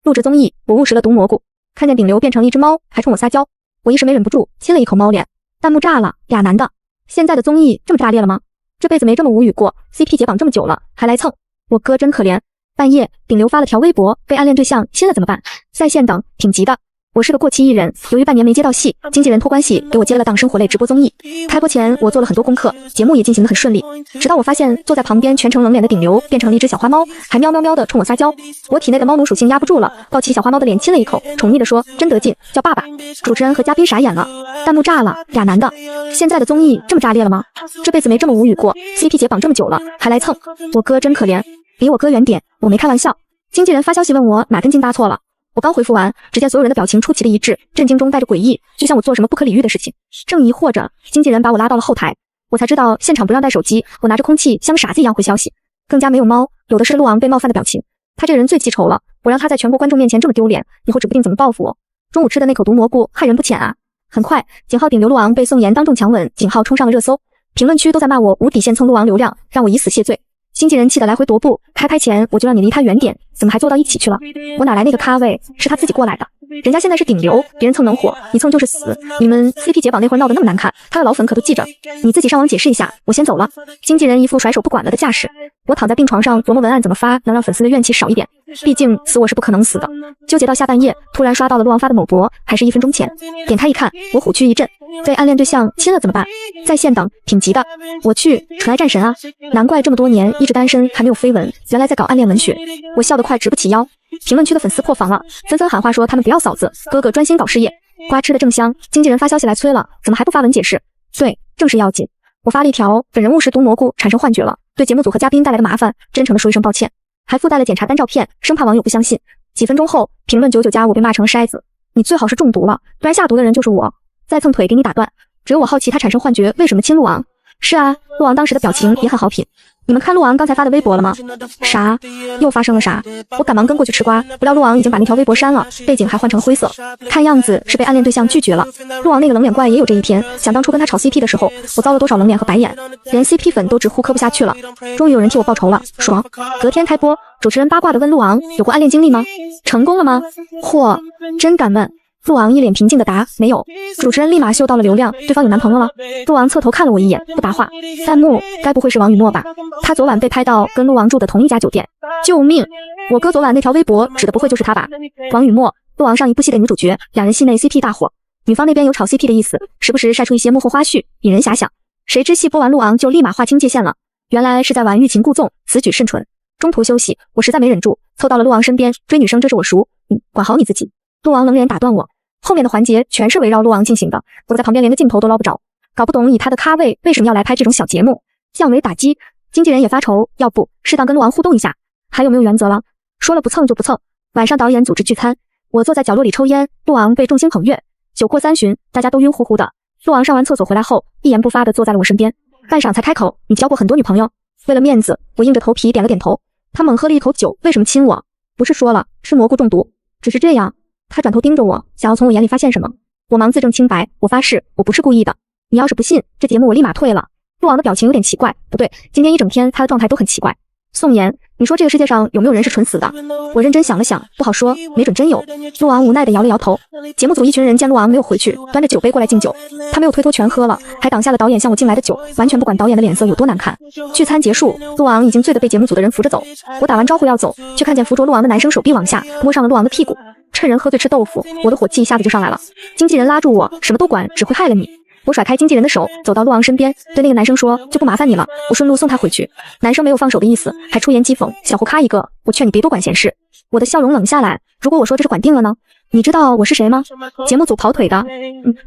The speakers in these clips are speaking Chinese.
录制综艺，我误食了毒蘑菇，看见顶流变成了一只猫，还冲我撒娇，我一时没忍不住亲了一口猫脸。弹幕炸了，俩男的，现在的综艺这么炸裂了吗？这辈子没这么无语过 ，CP 解绑这么久了，还来蹭，我哥真可怜。半夜，顶流发了条微博，被暗恋对象亲了怎么办？在线等，挺急的。我是个过气艺人，由于半年没接到戏，经纪人托关系给我接了档生活类直播综艺。开播前我做了很多功课，节目也进行得很顺利。直到我发现坐在旁边全程冷脸的顶流变成了一只小花猫，还喵喵喵的冲我撒娇。我体内的猫奴属性压不住了，抱起小花猫的脸亲了一口，宠溺地说：“真得劲，叫爸爸。”主持人和嘉宾傻眼了，弹幕炸了，俩男的，现在的综艺这么炸裂了吗？这辈子没这么无语过 ，CP 解绑这么久了，还来蹭，我哥真可怜，离我哥远点，我没开玩笑。经纪人发消息问我哪根筋搭错了。我刚回复完，只见所有人的表情出奇的一致，震惊中带着诡异，就像我做什么不可理喻的事情。正疑惑着，经纪人把我拉到了后台，我才知道现场不让带手机，我拿着空气像个傻子一样回消息。更加没有猫，有的是陆昂被冒犯的表情。他这个人最记仇了，我让他在全国观众面前这么丢脸，以后指不定怎么报复我。中午吃的那口毒蘑菇害人不浅啊！很快，井号顶流陆昂被宋妍当众强吻，井号冲上了热搜，评论区都在骂我无底线蹭陆昂流量，让我以死谢罪。经纪人气得来回踱步，开拍前我就让你离他远点，怎么还坐到一起去了？我哪来那个咖位？是他自己过来的。人家现在是顶流，别人蹭能火，你蹭就是死。你们 CP 解绑那会儿闹得那么难看，他的老粉可都记着。你自己上网解释一下，我先走了。经纪人一副甩手不管了的架势。我躺在病床上琢磨文案怎么发，能让粉丝的怨气少一点。毕竟死我是不可能死的。纠结到下半夜，突然刷到了陆昂发的某博，还是1分钟前。点开一看，我虎躯一震，被暗恋对象亲了怎么办？在线等，挺急的。我去，纯爱战神啊！难怪这么多年一直单身还没有绯闻，原来在搞暗恋文学。我笑得快直不起腰。评论区的粉丝破防了，纷纷喊话说他们不要嫂子，哥哥专心搞事业。瓜吃的正香，经纪人发消息来催了，怎么还不发文解释？对，正事要紧。我发了一条，本人误食毒蘑菇产生幻觉了，对节目组和嘉宾带来的麻烦，真诚的说一声抱歉，还附带了检查单照片，生怕网友不相信。几分钟后，评论99+我被骂成了筛子，你最好是中毒了，不然下毒的人就是我。再蹭腿给你打断，只有我好奇他产生幻觉为什么亲陆昂。是啊，陆昂当时的表情也很好品。你们看陆昂刚才发的微博了吗？啥？又发生了啥？我赶忙跟过去吃瓜，不料陆昂已经把那条微博删了，背景还换成灰色，看样子是被暗恋对象拒绝了。陆昂那个冷脸怪也有这一天，想当初跟他炒 CP 的时候，我遭了多少冷脸和白眼，连 CP 粉都直呼磕不下去了。终于有人替我报仇了，爽！隔天开播，主持人八卦的问陆昂有过暗恋经历吗？成功了吗？嚯，真敢问！陆昂一脸平静的答没有。主持人立马嗅到了流量，对方有男朋友了。陆昂侧头看了我一眼，不答话。弹幕该不会是王雨诺吧？他昨晚被拍到跟陆昂住的同一家酒店。救命！我哥昨晚那条微博指的不会就是他吧？王雨诺，陆昂上一部戏的女主角，两人戏内 CP 大火，女方那边有炒 CP 的意思，时不时晒出一些幕后花絮，引人遐想。谁知戏播完陆昂就立马划清界限了，原来是在玩欲擒故纵，此举甚蠢。中途休息，我实在没忍住，凑到了陆昂身边，追女生这是我熟，你管好你自己。陆昂冷脸打断我。后面的环节全是围绕陆昂进行的，我在旁边连个镜头都捞不着，搞不懂以他的咖位为什么要来拍这种小节目，降维打击。经纪人也发愁，要不适当跟陆昂互动一下，还有没有原则了？说了不蹭就不蹭。晚上导演组织聚餐，我坐在角落里抽烟，陆昂被众星捧月，酒过3巡，大家都晕乎乎的。陆昂上完厕所回来后，一言不发地坐在了我身边，半晌才开口，你交过很多女朋友？为了面子，我硬着头皮点了点头。他猛喝了一口酒，为什么亲我？不是说了，吃蘑菇中毒，只是这样。他转头盯着我，想要从我眼里发现什么。我忙自证清白，我发誓我不是故意的。你要是不信，这节目我立马退了。陆昂的表情有点奇怪，不对，今天一整天他的状态都很奇怪。宋妍，你说这个世界上有没有人是纯死的？我认真想了想，不好说，没准真有。陆昂无奈地摇了摇头。节目组一群人见陆昂没有回去，端着酒杯过来敬酒，他没有推脱全喝了，还挡下了导演向我敬来的酒，完全不管导演的脸色有多难看。聚餐结束，陆昂已经醉得被节目组的人扶着走。我打完招呼要走，却看见扶着陆昂的男生手臂往下摸上了陆昂的屁股。趁人喝醉吃豆腐，我的火气一下子就上来了。经纪人拉住我，什么都管，只会害了你。我甩开经纪人的手，走到陆昂身边，对那个男生说，就不麻烦你了，我顺路送他回去。男生没有放手的意思，还出言讥讽，小胡咖一个，我劝你别多管闲事。我的笑容冷下来，如果我说这是管定了呢？你知道我是谁吗？节目组跑腿的。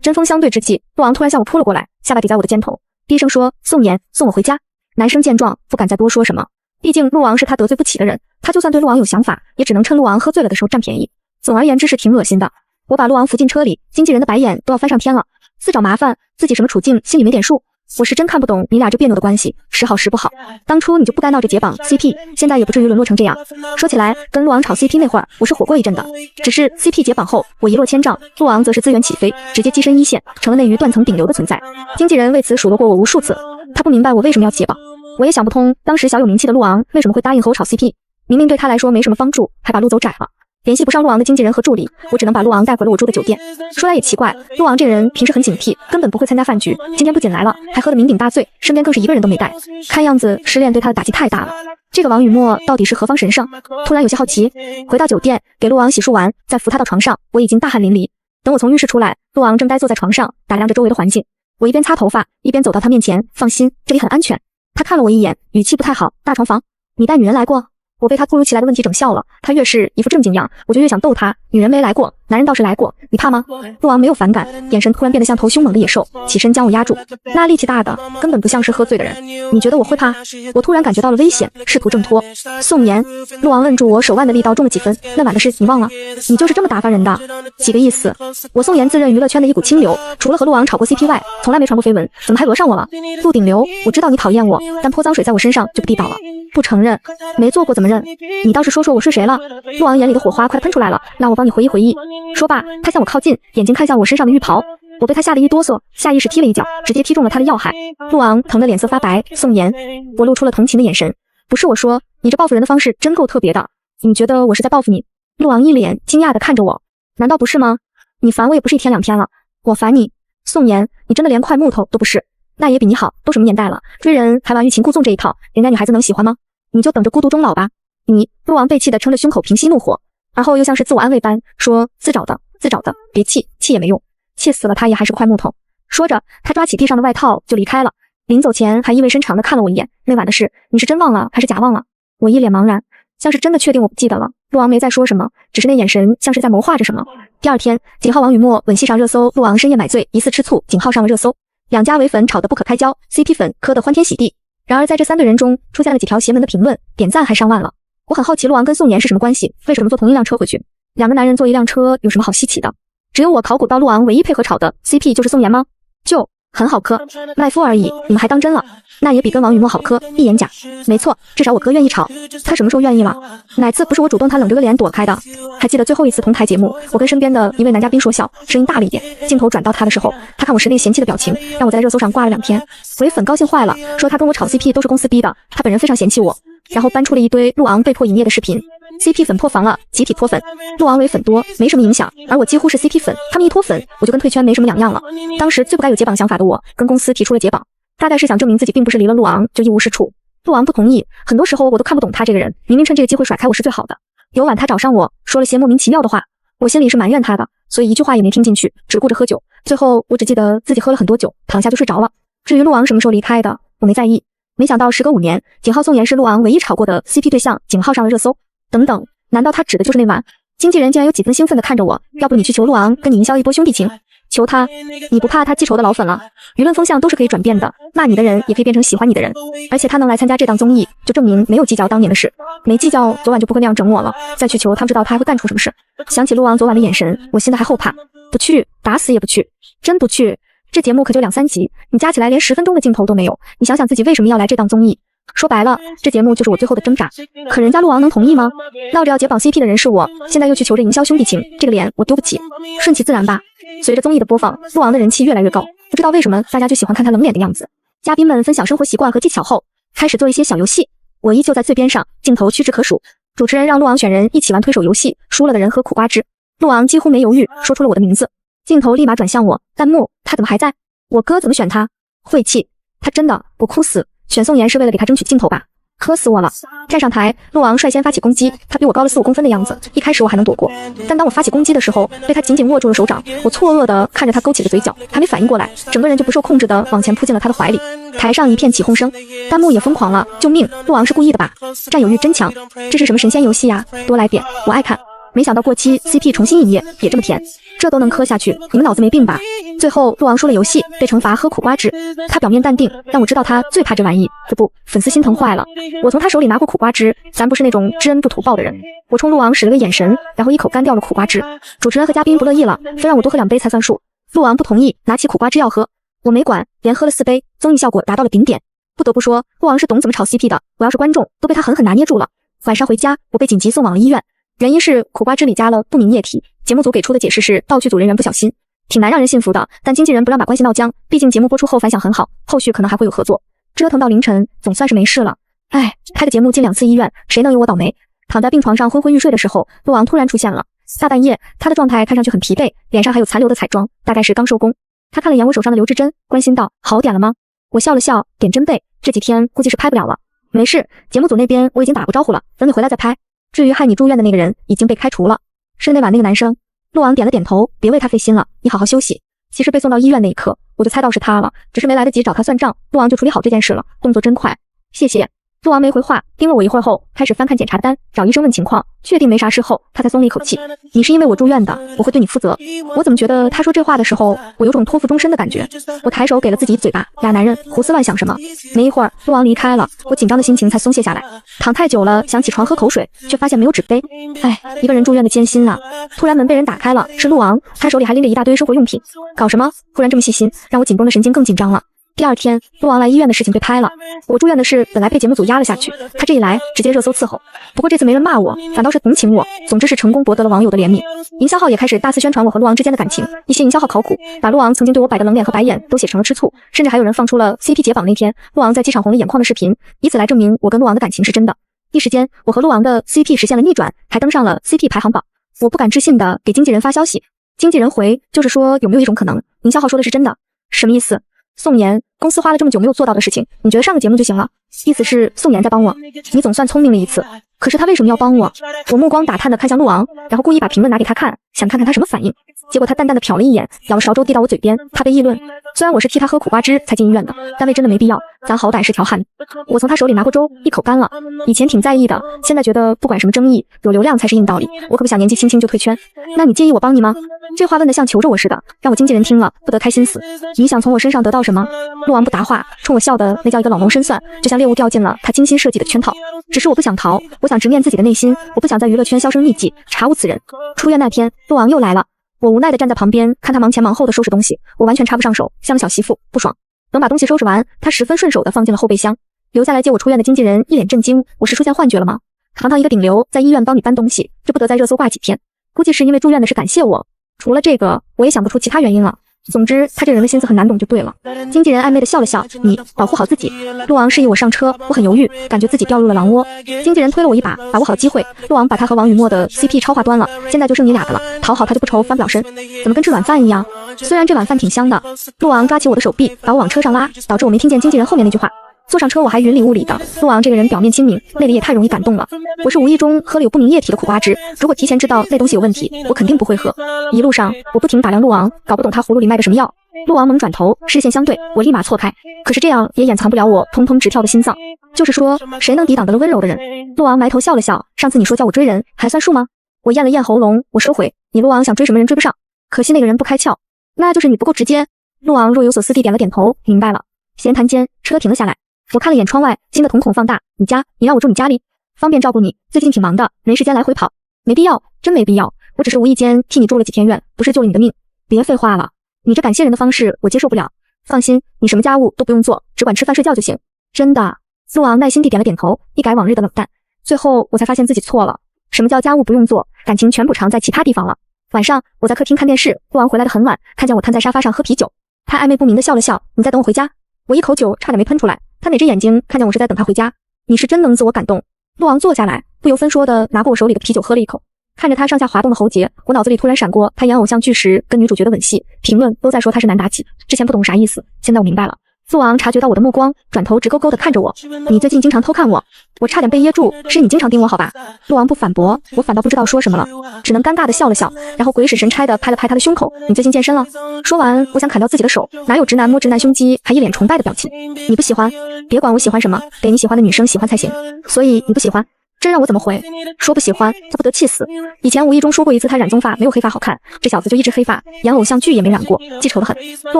针锋相对之际，陆昂突然向我扑了过来，下巴抵在我的肩头，低声说，宋妍，送我回家。男生见状不敢再多说什么，毕竟陆昂是他得罪不起的人，他就算对陆昂有想法，也只能趁陆昂喝醉了的时候占便宜。总而言之是挺恶心的。我把陆昂扶进车里，经纪人的白眼都要翻上天了，自找麻烦，自己什么处境心里没点数。我是真看不懂你俩这别扭的关系，时好时不好。当初你就不该闹着解绑 CP， 现在也不至于沦落成这样。说起来，跟陆昂炒 CP 那会儿，我是火过一阵的。只是 CP 解绑后，我一落千丈，陆昂则是资源起飞，直接跻身一线，成了内娱断层顶流的存在。经纪人为此数落过我无数次，他不明白我为什么要解绑，我也想不通，当时小有名气的陆昂为什么会答应和我炒 CP， 明明对他来说没什么帮助，还把路走窄了。联系不上陆昂的经纪人和助理，我只能把陆昂带回了我住的酒店。说来也奇怪，陆昂这个人平时很警惕，根本不会参加饭局，今天不仅来了，还喝得酩酊大醉，身边更是一个人都没带。看样子失恋对他的打击太大了。这个王雨墨到底是何方神圣？突然有些好奇。回到酒店，给陆昂洗漱完，再扶他到床上，我已经大汗淋漓。等我从浴室出来，陆昂正呆坐在床上，打量着周围的环境。我一边擦头发，一边走到他面前，放心，这里很安全。他看了我一眼，语气不太好，大床房，你带女人来过？我被他突如其来的问题整笑了，他越是一副正经样，我就越想逗他。女人没来过，男人倒是来过，你怕吗？陆昂没有反感，眼神突然变得像头凶猛的野兽，起身将我压住。那力气大的根本不像是喝醉的人。你觉得我会怕？我突然感觉到了危险，试图挣脱。宋妍，陆昂摁住我手腕的力道重了几分。那晚的事你忘了？你就是这么打发人的？几个意思？我宋妍自认娱乐圈的一股清流，除了和陆昂炒过 CP 外，从来没传过绯闻，怎么还讹上我了？陆顶流，我知道你讨厌我，但泼脏水在我身上就不地道了。不承认，没做过怎么认？你倒是说说我睡谁了？陆昂眼里的火花快喷出来了，让我帮你回忆回忆。说罢，他向我靠近，眼睛看向我身上的浴袍。我被他吓得一哆嗦，下意识踢了一脚，直接踢中了他的要害。陆昂疼得脸色发白。宋妍，我露出了同情的眼神。不是我说，你这报复人的方式真够特别的。你觉得我是在报复你？陆昂一脸惊讶地看着我。难道不是吗？你烦我也不是一天两天了。我烦你，宋妍，你真的连块木头都不是。那也比你好，都什么年代了，追人还玩欲擒故纵这一套，人家女孩子能喜欢吗？你就等着孤独终老吧。你，陆昂被气得撑着胸口平息怒火，而后又像是自我安慰般说，自找的，自找的，别气，气也没用，气死了他也还是块木头。说着，他抓起地上的外套就离开了，临走前还意味深长地看了我一眼。那晚的事，你是真忘了还是假忘了？我一脸茫然，像是真的确定我不记得了。陆昂没再说什么，只是那眼神像是在谋划着什么。第二天，井号王雨墨吻戏上热搜，陆昂深夜买醉疑似吃醋，井号上了热搜。两家唯粉吵得不可开交 ，CP 粉磕得欢天喜地。然而在这3对人中，出现了几条邪门的评论，点赞还上万了。我很好奇陆昂跟宋妍是什么关系，为什么坐同一辆车回去？两个男人坐一辆车有什么好稀奇的？只有我考古到陆昂唯一配合炒的 CP 就是宋妍吗？就很好磕，赖夫而已，你们还当真了？那也比跟王雨墨好磕，一眼假。没错，至少我哥愿意炒。他什么时候愿意了？哪次不是我主动他冷着个脸躲开的？还记得最后一次同台节目，我跟身边的一位男嘉宾说笑，声音大了一点，镜头转到他的时候，他看我实力嫌弃的表情，让我在热搜上挂了2天。唯粉高兴坏了，说他跟我炒 CP 都是公司逼的，他本人非常嫌弃我，然后搬出了一堆陆昂被迫营业的视频。CP 粉破防了，集体脱粉。陆昂唯粉多，没什么影响，而我几乎是 CP 粉，他们一脱粉，我就跟退圈没什么两样了。当时最不该有解绑想法的我，跟公司提出了解绑，大概是想证明自己并不是离了陆昂就一无是处。陆昂不同意，很多时候我都看不懂他这个人，明明趁这个机会甩开我是最好的。有晚他找上我，说了些莫名其妙的话，我心里是埋怨他的，所以一句话也没听进去，只顾着喝酒。最后我只记得自己喝了很多酒，躺下就睡着了。至于陆昂什么时候离开的，我没在意。没想到时隔5年，井号宋妍是陆昂唯一炒过的 CP 对象，井号上了热搜。等等，难道他指的就是那晚？经纪人竟然有几分兴奋地看着我，要不你去求陆昂跟你营销一波兄弟情？求他？你不怕他记仇的老粉了？舆论风向都是可以转变的，骂你的人也可以变成喜欢你的人。而且他能来参加这档综艺，就证明没有计较当年的事，没计较昨晚就不会那样整我了。再去求他们，知道他还会干出什么事。想起陆昂昨晚的眼神，我现在还后怕。不去，打死也不去，真不去。这节目可就2、3集，你加起来连10分钟的镜头都没有，你想想自己为什么要来这档综艺？说白了，这节目就是我最后的挣扎。可人家陆昂能同意吗？闹着要解绑 CP 的人是我，现在又去求着营销兄弟情，这个脸我丢不起，顺其自然吧。随着综艺的播放，陆昂的人气越来越高，不知道为什么大家就喜欢看他冷脸的样子。嘉宾们分享生活习惯和技巧后，开始做一些小游戏，我依旧在最边上，镜头屈指可数。主持人让陆昂选人一起玩推手游戏，输了的人喝苦瓜汁。陆昂几乎没犹豫，说出了我的名字。镜头立马转向我，弹幕，他怎么还在？我哥怎么选他？晦气，他真的，我哭死。选宋妍是为了给他争取镜头吧？磕死我了！站上台，陆昂率先发起攻击，他比我高了4、5公分的样子。一开始我还能躲过，但当我发起攻击的时候，被他紧紧握住了手掌。我错愕地看着他勾起的嘴角，还没反应过来，整个人就不受控制地往前扑进了他的怀里。台上一片起哄声，弹幕也疯狂了，救命！陆昂是故意的吧？占有欲真强，这是什么神仙游戏呀？多来点，我爱看。没想到过期 CP 重新营业也这么甜，这都能磕下去，你们脑子没病吧？最后陆昂输了游戏，被惩罚喝苦瓜汁。他表面淡定，但我知道他最怕这玩意，不，粉丝心疼坏了。我从他手里拿过苦瓜汁，咱不是那种知恩不图报的人。我冲陆昂使了个眼神，然后一口干掉了苦瓜汁。主持人和嘉宾不乐意了，非让我多喝2杯才算数。陆昂不同意，拿起苦瓜汁要喝，我没管，连喝了4杯，综艺效果达到了顶点。不得不说，陆昂是懂怎么炒 CP 的，我要是观众，都被他狠狠拿捏住了。晚上回家，我被紧急送往了医院。原因是苦瓜汁里加了不明液体，节目组给出的解释是道具组人员不小心，挺难让人信服的，但经纪人不让把关系闹僵，毕竟节目播出后反响很好，后续可能还会有合作。折腾到凌晨，总算是没事了。哎，开个节目进2次医院，谁能有我倒霉？躺在病床上昏昏欲睡的时候，陆昂突然出现了。大半夜，他的状态看上去很疲惫，脸上还有残留的彩妆，大概是刚收工。他看了眼我手上的留置针，关心道：“好点了吗？”我笑了笑，点针背，这几天估计是拍不了了。没事，节目组那边我已经打过招呼了，等你回来再拍。至于害你住院的那个人，已经被开除了，是那晚那个男生。陆昂点了点头，别为他费心了，你好好休息。其实被送到医院那一刻，我就猜到是他了，只是没来得及找他算账，陆昂就处理好这件事了，动作真快。谢谢。陆昂没回话，盯了我一会儿后，开始翻看检查单，找医生问情况，确定没啥事后，他才松了一口气。你是因为我住院的，我会对你负责。我怎么觉得他说这话的时候，我有种托付终身的感觉？我抬手给了自己一嘴巴，俩男人胡思乱想什么？没一会儿，陆昂离开了，我紧张的心情才松懈下来。躺太久了，想起床喝口水，却发现没有纸杯。哎，一个人住院的艰辛啊！突然门被人打开了，是陆昂，他手里还拎着一大堆生活用品。搞什么？忽然这么细心，让我紧绷的神经更紧张了。第二天，陆昂来医院的事情被拍了，我住院的事本来被节目组压了下去，他这一来，直接热搜伺候。不过这次没人骂我，反倒是同情我。总之是成功博得了网友的怜悯。营销号也开始大肆宣传我和陆昂之间的感情，一些营销号考古，把陆昂曾经对我摆的冷脸和白眼都写成了吃醋，甚至还有人放出了 CP 解绑那天陆昂在机场红了眼眶的视频，以此来证明我跟陆昂的感情是真的。一时间，我和陆昂的 CP 实现了逆转，还登上了 CP 排行榜。我不敢置信的给经纪人发消息，经纪人回就是说有没有一种可能，营销号说的是真的？什么意思？宋妍，公司花了这么久没有做到的事情，你觉得上个节目就行了？意思是宋妍在帮我，你总算聪明了一次。可是他为什么要帮我？我目光打探的看向陆昂，然后故意把评论拿给他看，想看看他什么反应。结果他淡淡的瞟了一眼，舀了勺粥递到我嘴边，怕被议论。虽然我是替他喝苦瓜汁才进医院的，但为真的没必要，咱好歹是条汉。我从他手里拿过粥，一口干了。以前挺在意的，现在觉得不管什么争议，有流量才是硬道理。我可不想年纪轻轻就退圈。那你介意我帮你吗？这话问得像求着我似的，让我经纪人听了不得开心死。你想从我身上得到什么？陆昂不答话，冲我笑的那叫一个老谋深算，就像猎物掉进了他精心设计的圈套。只是我不想逃，我想直面自己的内心，我不想在娱乐圈销声匿迹，查无此人。出院那天，陆昂又来了，我无奈地站在旁边，看他忙前忙后的收拾东西，我完全插不上手，像个小媳妇，不爽。等把东西收拾完，他十分顺手地放进了后备箱。留下来接我出院的经纪人一脸震惊，我是出现幻觉了吗？堂堂一个顶流，在医院帮你搬东西，这不得在热搜挂几天？估计是因为住院的事感谢我。除了这个，我也想不出其他原因了。总之，他这人的心思很难懂就对了。经纪人暧昧的笑了笑，你保护好自己。陆昂示意我上车，我很犹豫，感觉自己掉入了狼窝。经纪人推了我一把，把握好机会。陆昂把他和王雨墨的 CP 超话端了，现在就剩你俩的了，讨好他就不愁翻不了身。怎么跟吃软饭一样？虽然这碗饭挺香的。陆昂抓起我的手臂，把我往车上拉，导致我没听见经纪人后面那句话。坐上车我还云里雾里的，陆昂这个人表面亲民，内里也太容易感动了。我是无意中喝了有不明液体的苦瓜汁，如果提前知道那东西有问题，我肯定不会喝。一路上我不停打量陆昂，搞不懂他葫芦里卖的什么药。陆昂猛转头，视线相对，我立马错开。可是这样也掩藏不了我砰砰直跳的心脏。就是说，谁能抵挡得了温柔的人？陆昂埋头笑了笑，上次你说叫我追人，还算数吗？我咽了咽喉咙，我收回。你陆昂想追什么人追不上，可惜那个人不开窍，那就是你不够直接。陆昂若有所思地点了点头，明白了。闲谈间，车停了下来。我看了眼窗外，心的瞳孔放大。你让我住你家里，方便照顾你。最近挺忙的，没时间来回跑。没必要，真没必要。我只是无意间替你住了几天院，不是救了你的命。别废话了，你这感谢人的方式我接受不了。放心，你什么家务都不用做，只管吃饭睡觉就行。真的。陆昂耐心地点了点头，一改往日的冷淡。最后我才发现自己错了。什么叫家务不用做？感情全补偿在其他地方了。晚上我在客厅看电视，陆昂回来的很晚，看见我瘫在沙发上喝啤酒，他暧昧不明的笑了笑。你再等我回家。我一口酒差点没喷出来。他哪只眼睛看见我是在等他回家？你是真能自我感动。陆昂坐下来，不由分说的拿过我手里的啤酒喝了一口，看着他上下滑动的喉结，我脑子里突然闪过他演偶像剧时跟女主角的吻戏，评论都在说他是男妲己，之前不懂啥意思，现在我明白了。陆昂察觉到我的目光，转头直勾勾的看着我。你最近经常偷看我，我差点被噎住，是你经常盯我好吧？陆昂不反驳，我反倒不知道说什么了，只能尴尬的笑了笑，然后鬼使神差的拍了拍他的胸口。你最近健身了？说完，我想砍掉自己的手，哪有直男摸直男胸肌还一脸崇拜的表情？你不喜欢？别管我喜欢什么，得你喜欢的女生喜欢才行。所以你不喜欢？这让我怎么回？说不喜欢，他不得气死。以前无意中说过一次他染棕发没有黑发好看，这小子就一直黑发，演偶像剧也没染过，记仇得很。陆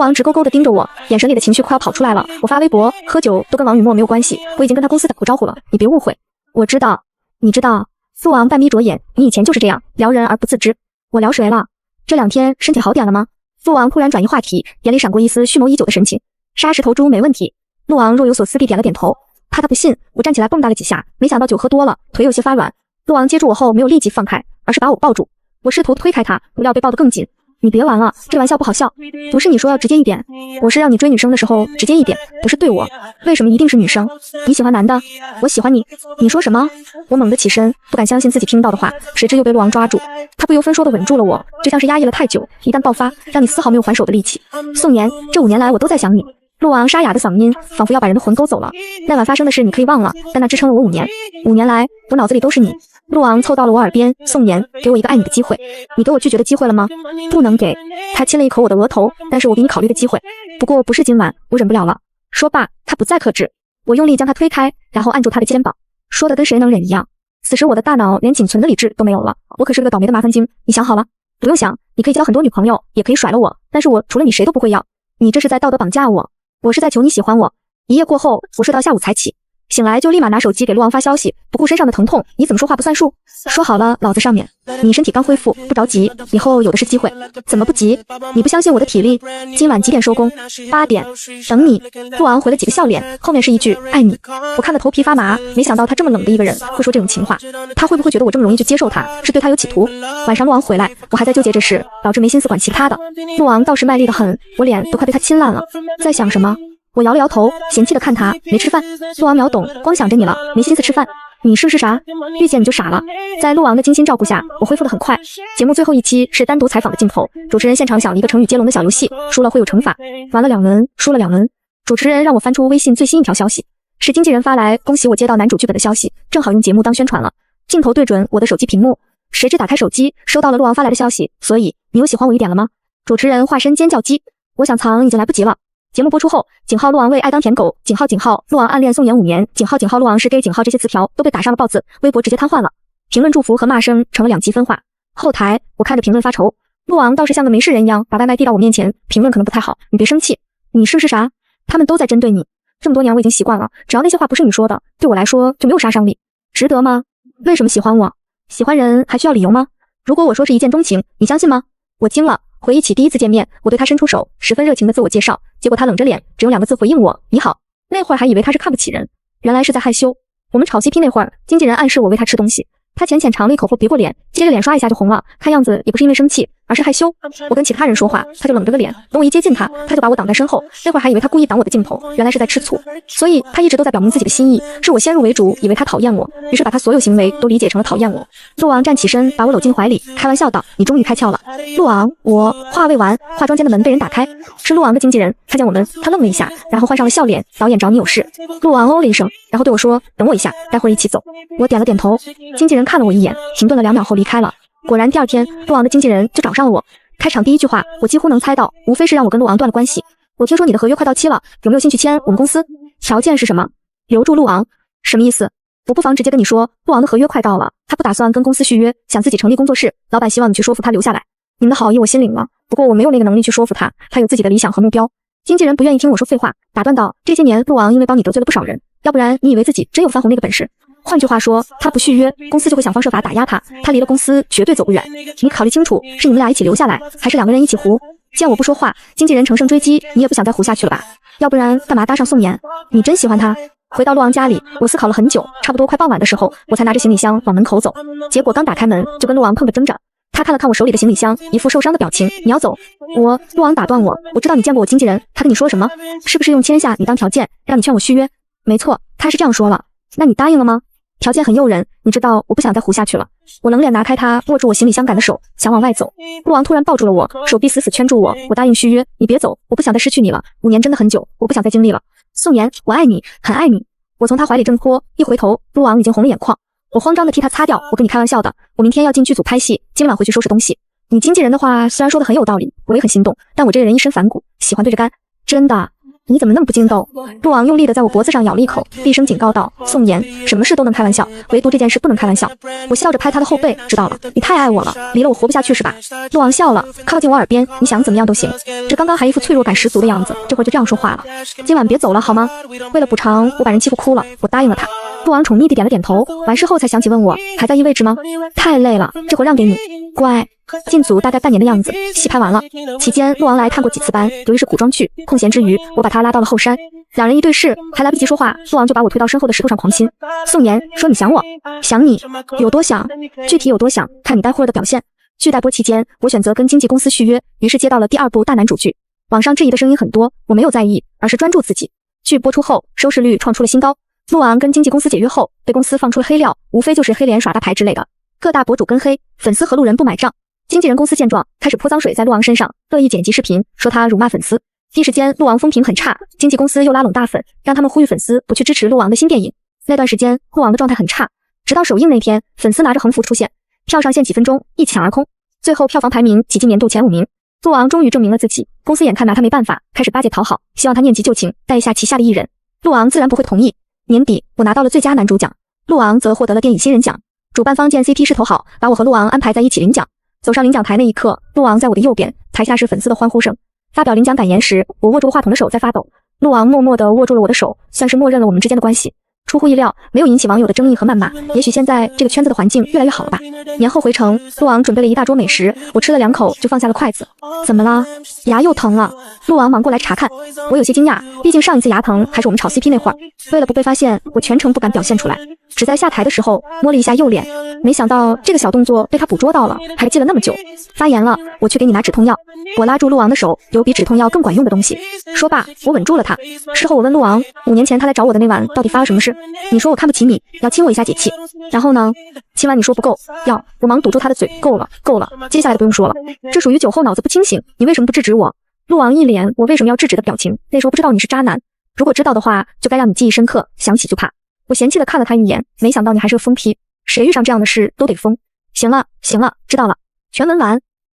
昂直勾勾的盯着我，眼神里的情绪快要跑出来了。我发微博喝酒都跟王雨墨没有关系，我已经跟他公司打过招呼了，你别误会。我知道，你知道。陆昂半眯着眼，你以前就是这样，撩人而不自知。我撩谁了？这2天身体好点了吗？陆昂突然转移话题，眼里闪过一丝蓄谋已久的神情。杀石头猪没问题。陆昂若有所思地点了点头。怕他不信，我站起来蹦跶了几下，没想到酒喝多了，腿有些发软。陆昂接住我后没有立即放开，而是把我抱住。我试图推开他，不料被抱得更紧。你别玩了，这玩笑不好笑。不是你说要直接一点，我是让你追女生的时候直接一点，不是对我。为什么一定是女生？你喜欢男的？我喜欢你。你说什么？我猛地起身，不敢相信自己听到的话，谁知又被陆昂抓住。他不由分说地稳住了我，就像是压抑了太久，一旦爆发，让你丝毫没有还手的力气。宋妍，这5年来我都在想你。陆昂沙哑的嗓音仿佛要把人的魂勾走了。那晚发生的事你可以忘了，但那支撑了我5年。5年来，我脑子里都是你。陆昂凑到了我耳边，宋妍，给我一个爱你的机会。你给我拒绝的机会了吗？不能给。他亲了一口我的额头，但是我给你考虑的机会。不过不是今晚，我忍不了了。说罢，他不再克制。我用力将他推开，然后按住他的肩膀，说的跟谁能忍一样。此时我的大脑连仅存的理智都没有了。我可是个倒霉的麻烦精，你想好了？不用想，你可以交很多女朋友，也可以甩了我，但是我除了你谁都不会要。你这是在道德绑架我。我是在求你喜欢我。一夜过后，我睡到下午才起，醒来就立马拿手机给陆昂发消息，不顾身上的疼痛，你怎么说话不算数？说好了，老子上面。你身体刚恢复，不着急，以后有的是机会。怎么不急？你不相信我的体力？今晚几点收工？8点。等你。陆昂回了几个笑脸，后面是一句爱你。我看得头皮发麻，没想到他这么冷的一个人会说这种情话。他会不会觉得我这么容易就接受他，是对他有企图？晚上陆昂回来，我还在纠结这事，导致没心思管其他的。陆昂倒是卖力得很，我脸都快被他亲烂了。在想什么？我摇了摇头，嫌弃地看他，没吃饭。陆昂秒懂，光想着你了，没心思吃饭。你是不是傻？遇见你就傻了。在陆昂的精心照顾下，我恢复得很快。节目最后一期是单独采访的镜头，主持人现场想了一个成语接龙的小游戏，输了会有惩罚。玩了2轮，输了2轮。主持人让我翻出微信最新一条消息，是经纪人发来恭喜我接到男主剧本的消息，正好用节目当宣传了。镜头对准我的手机屏幕，谁知打开手机，收到了陆昂发来的消息，所以你有喜欢我一点了吗？主持人化身尖叫鸡，我想藏已经来不及了。节目播出后，井号陆昂为爱当舔狗，井号陆昂暗恋宋妍5年，井号陆昂是 gay， 井号这些词条都被打上了爆字，微博直接瘫痪了。评论祝福和骂声成了2极分化。后台我看着评论发愁，陆昂倒是像个没事人一样把外卖递到我面前，评论可能不太好，你别生气。你是不是啥？他们都在针对你，这么多年我已经习惯了，只要那些话不是你说的，对我来说就没有杀伤力。值得吗？为什么喜欢我？喜欢人还需要理由吗？如果我说是一见钟情，你相信吗？我惊了。回忆起第一次见面，我对他伸出手，十分热情的自我介绍，结果他冷着脸，只用2个字回应我，你好。那会儿还以为他是看不起人，原来是在害羞。我们炒 CP 那会儿，经纪人暗示我喂他吃东西，他浅浅尝了一口后别过脸，接着脸刷一下就红了，看样子也不是因为生气，而是害羞。我跟其他人说话，他就冷着个脸，等我一接近他，他就把我挡在身后。那会儿还以为他故意挡我的镜头，原来是在吃醋，所以他一直都在表明自己的心意，是我先入为主，以为他讨厌我，于是把他所有行为都理解成了讨厌我。陆昂站起身，把我搂进怀里，开玩笑道，你终于开窍了。陆昂，我话未完，化妆间的门被人打开，是陆昂的经纪人，看见我们，他愣了一下，然后换上了笑脸，导演找你有事。陆昂哦了一声，然后对我说，等我一下，待会儿一起走。我点了点头，经纪人看了我一眼，停顿了2秒后离开了。果然第2天，陆昂的经纪人就找上了我。开场第一句话，我几乎能猜到，无非是让我跟陆昂断了关系。我听说你的合约快到期了，有没有兴趣签我们公司？条件是什么？留住陆昂。什么意思？我不妨直接跟你说，陆昂的合约快到了，他不打算跟公司续约，想自己成立工作室，老板希望你去说服他留下来。你们的好意我心领了，不过我没有那个能力去说服他，他有自己的理想和目标。经纪人不愿意听我说废话，打断道，这些年陆昂因为帮你得罪了不少人，要不然你以为自己真有翻红那个本事？换句话说，他不续约，公司就会想方设法打压他，他离了公司绝对走不远。你考虑清楚，是你们俩一起留下来，还是2个人一起胡？见我不说话，经纪人乘胜追击，你也不想再胡下去了吧？要不然干嘛搭上宋妍？你真喜欢他？回到陆昂家里，我思考了很久，差不多快傍晚的时候，我才拿着行李箱往门口走。结果刚打开门，就跟陆昂碰个正着。他看了看我手里的行李箱，一副受伤的表情。你要走？陆昂打断我，我知道你见过我经纪人，他跟你说什么？是不是用签下你当条件，让你劝我续约？没错，他是这样说了。那你答应了吗？条件很诱人，你知道我不想再胡下去了。我冷脸拿开他握住我行李箱杆的手，想往外走。陆昂突然抱住了我，手臂死死圈住我。我答应续约，你别走，我不想再失去你了。5年真的很久，我不想再经历了。宋妍，我爱你，很爱你。我从他怀里挣脱，一回头，陆昂已经红了眼眶。我慌张地替他擦掉，我跟你开玩笑的，我明天要进剧组拍戏，今晚回去收拾东西。你经纪人的话虽然说的很有道理，我也很心动，但我这个人一身反骨，喜欢对着干。真的？你怎么那么不经斗？陆昂用力地在我脖子上咬了一口，厉声警告道，宋妍，什么事都能开玩笑，唯独这件事不能开玩笑。我笑着拍他的后背，知道了，你太爱我了，离了我活不下去是吧？陆昂笑了，靠近我耳边，你想怎么样都行。这刚刚还一副脆弱感十足的样子，这会儿就这样说话了。今晚别走了好吗？为了补偿我把人欺负哭了，我答应了他。陆昂宠溺地点了点头，完事后才想起问我，还在意位置吗？太累了，这会儿让给你。乖。进组大概半年的样子，戏拍完了。期间陆昂来看过几次班，由于是古装剧，空闲之余，我把他拉到了后山。2人一对视，还来不及说话，陆昂就把我推到身后的石头上狂亲。宋妍说你想我？想你有多想？具体有多想，看你待会儿的表现。续待播期间，我选择跟经纪公司续约，于是接到了第2部大男主剧。网上质疑的声音很多，我没有在意，而是专注自己。剧播出后，收视率创出了新高。陆昂跟经纪公司解约后，被公司放出了黑料，无非就是黑脸耍大牌之类的。各大博主跟黑，粉丝和路人不买账。经纪人公司见状，开始泼脏水在陆昂身上，恶意剪辑视频，说他辱骂粉丝。一时间，陆昂风评很差，经纪公司又拉拢大粉，让他们呼吁粉丝不去支持陆昂的新电影。那段时间，陆昂的状态很差，直到首映那天，粉丝拿着横幅出现，票上线几分钟，一抢而空，最后票房排名挤进年度前5名。陆昂终于证明了自己，公司眼看拿他没办法，开始巴结讨好，希望他念及旧情，带一下旗下的艺人。陆昂自然不会同意。年底，我拿到了最佳男主奖，陆昂则获得了电影新人奖。主办方见 CP 势头好，把我和陆昂安排在一起领奖。走上领奖台那一刻，陆昂在我的右边，台下是粉丝的欢呼声。发表领奖感言时，我握住话筒的手在发抖，陆昂默默地握住了我的手，像是默认了我们之间的关系。出乎意料，没有引起网友的争议和谩骂。也许现在这个圈子的环境越来越好了吧。年后回城，陆昂准备了一大桌美食，我吃了2口就放下了筷子。怎么了？牙又疼了？陆昂忙过来查看，我有些惊讶，毕竟上一次牙疼还是我们炒 CP 那会儿。为了不被发现，我全程不敢表现出来，只在下台的时候摸了一下右脸。没想到这个小动作被他捕捉到了，还记了那么久。发炎了，我去给你拿止痛药。我拉住陆昂的手，有比止痛药更管用的东西。说罢，我稳住了他。事后我问陆昂，5年前他来找我的那晚到底发了什么事？你说我看不起你，要亲我一下解气。然后呢？亲完你说不够，要。我忙堵住他的嘴，够了，够了，接下来的不用说了。这属于酒后脑子不清醒，你为什么不制止我？陆昂一脸我为什么要制止的表情。那时候不知道你是渣男，如果知道的话，就该让你记忆深刻，想起就怕。我嫌弃的看了他一眼，没想到你还是个疯批，谁遇上这样的事都得疯。行了，行了，知道了。全文完。